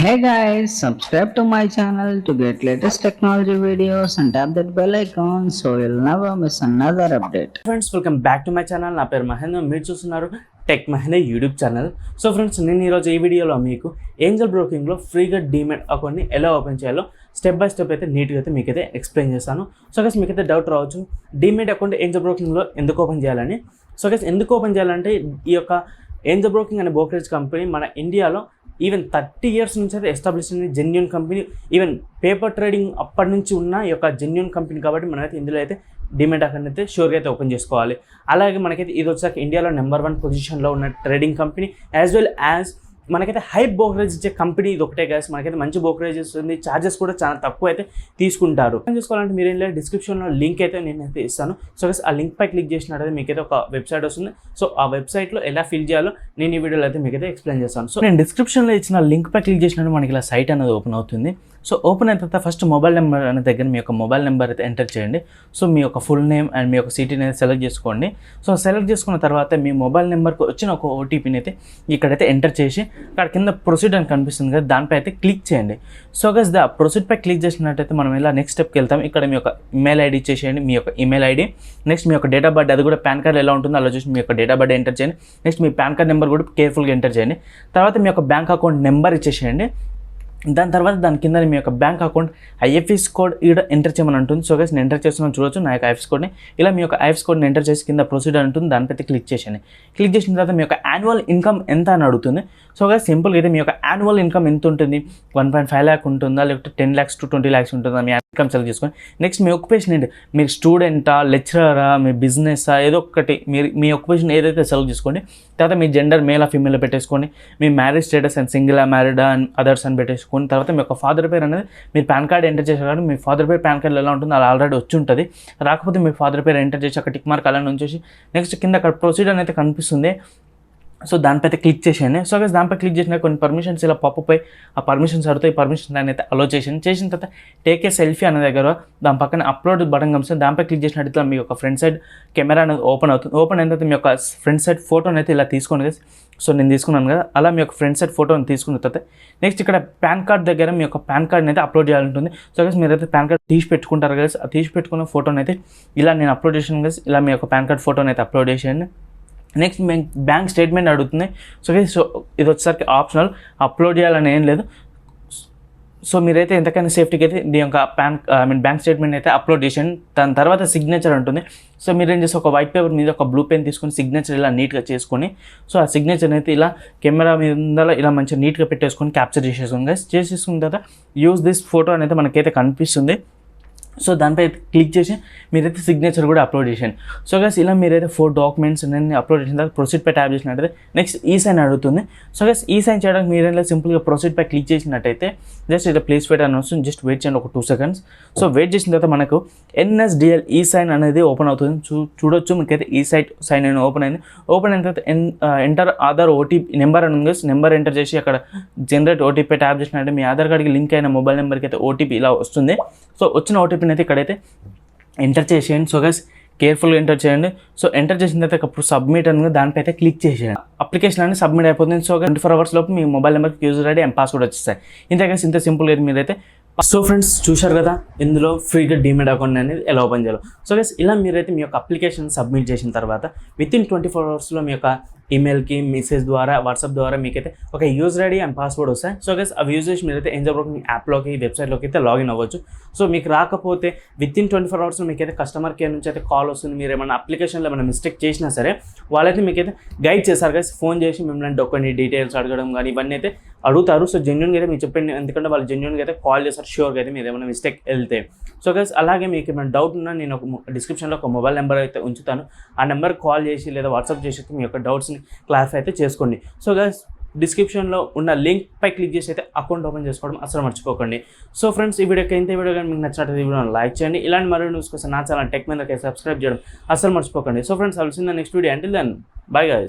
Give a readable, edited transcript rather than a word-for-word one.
Hey guys, subscribe to my channel to get latest technology videos and tap that bell icon so you'll never miss another update. Friends, welcome back to my channel. నా పేరు మహేందర్. మీరు చూస్తున్నారు tech Mahender YouTube channel. So friends, నేను ఈరోజు ఈ వీడియోలో మీకు Angel బ్రోకింగ్లో ఫ్రీగా డీమెట్ అకౌంట్ని ఎలా ఓపెన్ చేయాలో స్టెప్ బై స్టెప్ అయితే నీట్గా అయితే మీకైతే ఎక్స్ప్లెయిన్ చేస్తాను. సో గైస్, మీకైతే డౌట్ రావచ్చు, డీమెట్ అకౌంట్ ఏంజల్ బ్రోకింగ్లో ఎందుకు ఓపెన్ చేయాలని. సో గైస్, ఎందుకు ఓపెన్ చేయాలంటే ఈ యొక్క ఏంజల్ బ్రోకింగ్ అనే బ్రోకరేజ్ కంపెనీ మన ఇండియాలో ఈవెన్ 30 years నుంచి అయితే ఎస్టాబ్లిష్ అయిన genuine company. Even paper trading అప్పటి నుంచి ఉన్న ఈ యొక్క జెన్యూన్ కంపెనీ కాబట్టి మనమైతే ఇందులో అయితే డీమెట్ అకౌంట్ అయితే షూర్గా అయితే ఓపెన్ చేసుకోవాలి. అలాగే మనకైతే ఇది వచ్చాక ఇండియాలో నెంబర్ 1 పొజిషన్లో ఉన్న trading company, as well as మనకైతే హై బ్రోకరేజ్ ఇచ్చే కంపెనీ ఇది ఒకటే గైస్. మనకైతే మంచి బ్రోకరేజ్ ఇస్తుంది, ఛార్జెస్ కూడా చాలా తక్కువ అయితే తీసుకుంటారు. ఓపెన్ చేసుకోవాలంటే మీరు ఏం లేదు, డిస్క్రిప్షన్లో లింక్ అయితే నేనైతే ఇస్తాను. సో గైస్, ఆ లింక్ పై క్లిక్ చేసినట్టయితే మీకైతే ఒక వెబ్సైట్ వస్తుంది. సో ఆ వెబ్సైట్లో ఎలా ఫిల్ చేయాలో నేను ఈ వీడియోలో అయితే మీకైతే ఎక్స్ప్లెయిన్ చేస్తాను. సో నేను డిస్క్రిప్షన్లో ఇచ్చిన లింక్ పై క్లిక్ చేసినట్టు మనకి ఇలా సైట్ అనేది ఓపెన్ అవుతుంది. సో ఓపెన్ అయిన తర్వాత ఫస్ట్ మొబైల్ నెంబర్ అనే దగ్గర మీ యొక్క మొబైల్ నెంబర్ అయితే ఎంటర్ చేయండి. సో మీ యొక్క ఫుల్ నేమ్ అండ్ మీ యొక్క సిటీని అయితే సెలెక్ట్ చేసుకోండి. సో సెలెక్ట్ చేసుకున్న తర్వాత మీ మొబైల్ నెంబర్కి వచ్చిన ఒక ఓటీపీని అయితే ఇక్కడైతే ఎంటర్ చేసి అక్కడ కింద ప్రొసీడ్ అని కనిపిస్తుంది కదా, దానిపై అయితే క్లిక్ చేయండి. సో గైస్, ప్రొసీడ్ పై క్లిక్ చేసినట్టయితే మనం ఇలా నెక్స్ట్ స్టెప్కి వెళ్తాం. ఇక్కడ మీ యొక్క ఈమెయిల్ ఐడి ఇచ్చేసేయండి, మీ యొక్క ఈమెయిల్ ఐడి. నెక్స్ట్ మీ యొక్క డేట్ ఆఫ్ బర్త్, అది కూడా పాన్ కార్డ్ ఎలా ఉంటుందో అలా చూసి మీ యొక్క డేట్ ఆఫ్ బర్త్ ఎంటర్ చేయండి. నెక్స్ట్ మీ పాన్ కార్డ్ నెంబర్ కూడా కేర్ఫుల్గా ఎంటర్ చేయండి. తర్వాత మీ యొక్క బ్యాంక్ అకౌంట్ నెంబర్ ఇచ్చేసేయండి. దాని తర్వాత దాని కింద మీ యొక్క బ్యాంక్ అకౌంట్ ఐఎఫ్ఎస్ కోడ్ ఇక్కడ ఎంటర్ చేయమని ఉంటుంది. సో గైస్, నేను ఎంటర్ చేస్తున్నాను, చూడొచ్చు నా యొక్క ఐఎఫ్ఎస్ కోడ్ని. ఇలా మీ యొక్క ఐఎఫ్ఎస్ కోడ్ని ఎంటర్ చేసి కింద ప్రొసీడ్ ఉంటుంది, దానిపైతే క్లిక్ చేసేయండి. క్లిక్ చేసిన తర్వాత మీ యొక్క యాన్యువల్ ఇన్కమ్ ఎంత అని అడుగుతుంది. సో గైస్, సింపుల్గా అయితే మీ యొక్క యాన్యువల్ ఇన్కమ్ ఎంత ఉంటుంది, 1.5 lakh ఉంటుందా, లేకపోతే 10 lakhs to 20 lakhs ఉంటుందా, మీ ఇన్కమ్ సెలెక్ట్ చేసుకొని నెక్స్ట్ మీ ఒక్యుపేషన్ ఏంటి, మీరు స్టూడెంటా, లెక్చరరా, మీ బిజినెస్సా, ఏదో ఒకటి మీరు మీ ఒక్యుపేషన్ ఏదైతే సెలెక్ట్ చేసుకోండి. తర్వాత మీ జెండర్ మేల్ ఆ ఫీమేల్ పెట్టేసుకోండి. మీ మ్యారేజ్ స్టేటస్ అండ్ సింగిల్ మ్యారీడా అండ్ అదర్స్ అని పెట్టేసుకొని తర్వాత మీ యొక్క ఫాదర్ పేరు అనేది మీరు పాన్ కార్డ్ ఎంటర్ చేశారు కాబట్టి మీ ఫాదర్ పేరు పాన్ కార్డులో ఎలా ఉంటుందో అలా ఆల్రెడీ వచ్చి ఉంటుంది. రాకపోతే మీ ఫాదర్ పేరు ఎంటర్ చేసి అక్కడ టిక్ మార్క్ అలా ఉంచేసి నెక్స్ట్ కింద అక్కడ ప్రొసీడర్ అయితే కనిపిస్తుంది. సో దానిపై అయితే క్లిక్ చేసేయండి. సో గైస్, దానిపై క్లిక్ చేసిన కొన్ని పర్మిషన్స్ ఇలా పప్పుపై ఆ పర్మిషన్స్ అడుగుతాయి. పర్మిషన్స్ దాన్ని అయితే అలో చేసిన తర్వాత టేక్ ఏ సెల్ఫీ అనే దగ్గర దాని పక్కన అప్లోడ్ బటన్ కనిపిస్తుంది. దానిపై క్లిక్ చేసినట్టు మీ యొక్క ఫ్రంట్ సైడ్ కెమెరా అనేది ఓపెన్ అవుతుంది. ఓపెన్ అయిన తర్వాత మీ యొక్క ఫ్రంట్ సైడ్ ఫోటోని అయితే ఇలా తీసుకోండి గైస్. సో నేను తీసుకున్నాను కదా, అలా మీ యొక్క ఫ్రంట్ సైడ్ ఫోటోని తీసుకున్న తర్వాత నెక్స్ట్ ఇక్కడ పాన్ కార్డ్ దగ్గర మీ యొక్క పాన్ కార్డ్ని అయితే అప్లోడ్ చేయాలి ఉంటుంది. సో గైస్, మీరైతే పాన్ కార్డ్ తీసి పెట్టుకుంటారు గైస్. ఆ తీసి పెట్టుకున్న ఫోటోని అయితే ఇలా నేను అప్లోడ్ చేసాను గైస్. ఇలా మీ యొక్క పాన్ కార్డ్ ఫోటోని అయితే అప్లోడ్ చేసేయండి. నెక్స్ట్ బ్యాంక్ స్టేట్మెంట్ అడుగుతుంది. సో ఇది వచ్చేసరికి ఆప్షనల్, అప్లోడ్ చేయాలని ఏం లేదు. సో మీరైతే ఎంతకైనా సేఫ్టీకి అయితే దీని యొక్క బ్యాంక్ స్టేట్మెంట్ అయితే అప్లోడ్ చేసేయండి. దాని తర్వాత సిగ్నేచర్ ఉంటుంది. సో మీరు ఏం చేస్తే ఒక వైట్ పేపర్ మీద ఒక బ్లూ పెన్ తీసుకొని సిగ్నేచర్ ఇలా నీట్గా చేసుకొని, సో ఆ సిగ్నేచర్ అయితే ఇలా కెమెరా మీద ఇలా మంచిగా నీట్గా పెట్టేసుకొని క్యాప్చర్ చేసేసుకోండి గైస్. చేసేసుకున్న తర్వాత యూజ్ దిస్ ఫోటో అనేది మనకైతే కనిపిస్తుంది. సో దానిపై క్లిక్ చేసి మీరైతే సిగ్నేచర్ కూడా అప్లోడ్ చేయండి. సో గైస్, ఇలా మీరైతే 4 డాక్యుమెంట్స్ అన్ని అప్లోడ్ చేసిన తర్వాత ప్రొసీడ్ పై ట్యాప్ చేసినట్టయితే నెక్స్ట్ ఈ సైన్ అడుగుతుంది. సో గైస్, ఈ సైన్ చేయడానికి మీరైతే సింపుల్గా ప్రొసీడ్ పై క్లిక్ చేసినట్టయితే జస్ట్ ఇలా ప్లేస్ వెయిట్ అని వస్తుంది. జస్ట్ వెయిట్ చేయండి ఒక 2 seconds. సో వెయిట్ చేసిన తర్వాత మనకు ఎన్ఎస్డిఎల్ ఈ సైన్ అనేది ఓపెన్ అవుతుంది. చూడొచ్చు మీకైతే ఈ సైన్ అని ఓపెన్ అయింది. ఓపెన్ అయిన తర్వాత ఎంటర్ ఆధార్ ఓటీపీ నెంబర్ అని ఉంది. నెంబర్ ఎంటర్ చేసి అక్కడ జనరేట్ ఓటీపీ ట్యాప్ చేసినట్టే మీ ఆధార్ కార్డ్కి లింక్ అయిన మొబైల్ నెంబర్కి అయితే ఓటీపీ ఇలా వస్తుంది. సో వచ్చిన ఓటీపీ అయితే ఇక్కడైతే ఎంటర్ చేసేయండి. సో గైస్, కేర్ఫుల్గా ఎంటర్ చేయండి. సో ఎంటర్ చేసిన తర్వాత అప్పుడు సబ్మిట్ అని దానిపై అయితే క్లిక్ చేసేయండి. అప్లికేషన్ అనేది సబ్మిట్ అయిపోతుంది. సో 24 hours లోపు మీ మొబైల్ నెంబర్కి యూజర్ ఐడి అండ్ పాస్వర్డ్ వచ్చేస్తాయి. ఇంతే గైస్, ఇంత సింపుల్ అయితే మీరైతే. సో ఫ్రెండ్స్, చూశారు కదా ఇందులో ఫ్రీగా డీమెట్ అకౌంట్ అనేది ఎలా ఓపెన్ చేయాలో. సో గైస్, ఇలా మీరైతే మీ యొక్క అప్లికేషన్ సబ్మిట్ చేసిన తర్వాత వితిన్ 24 hours మీ యొక్క ఈమెయిల్కి మెసేజ్ ద్వారా వాట్సాప్ ద్వారా మీకైతే ఒక యూజర్ ఐడి అండ్ పాస్వర్డ్ వస్తాయి. సో గైస్, అవి యూజ్ చేసి మీరైతే ఏంజల్ బ్రోకింగ్ యాప్లోకి వెబ్సైట్లోకి అయితే లాగిన్ అవ్వచ్చు. సో మీకు రాకపోతే వితిన్ 24 hours మీకైతే కస్టమర్ కేర్ నుంచి అయితే కాల్ వస్తుంది. మీరు ఏమైనా అప్లికేషన్లో ఏమైనా మిస్టేక్ చేసినా సరే వాళ్ళైతే మీకైతే గైడ్ చేస్తారు గైస్. ఫోన్ చేసి మిమ్మల్ని కొన్ని డీటెయిల్స్ అడగడం కానీ ఇవన్నీ అయితే అడుగుతారు. సో జెన్యూన్గా అయితే మీకు చెప్పండి, ఎందుకంటే వాళ్ళు జెన్యూన్గా అయితే కాల్ చేస్తారు షూర్గా అయితే మీరు ఏమైనా మిస్టేక్ వెళ్తే. సో గైస్, అలాగే మీకు ఏమైనా డౌట్ ఉన్నా నేను డిస్క్రిప్షన్లో ఒక మొబైల్ నెంబర్ అయితే ఉంచుతాను. ఆ నెంబర్ కాల్ చేసి లేదా వాట్సాప్ చేసి మీ యొక్క డౌట్స్ని క్లారిఫై అయితే చేసుకోండి. సో గైస్, డిస్క్రిప్షన్లో ఉన్న లింక్ పై క్లిక్ చేసి అయితే అకౌంట్ ఓపెన్ చేసుకోవడం అసలు మర్చిపోకండి. సో ఫ్రెండ్స్, ఈ వీడియో కానీ మీకు నచ్చినట్టు ఈ వీడియోని లైక్ చేయండి. ఇలాంటి మరో న్యూస్ కోసం నా ఛానల్ టెక్ మహేందర్కి సబ్స్క్రైబ్ చేయడం అసలు మర్చిపోకండి. So friends, I will see in the next video. Until then, bye guys.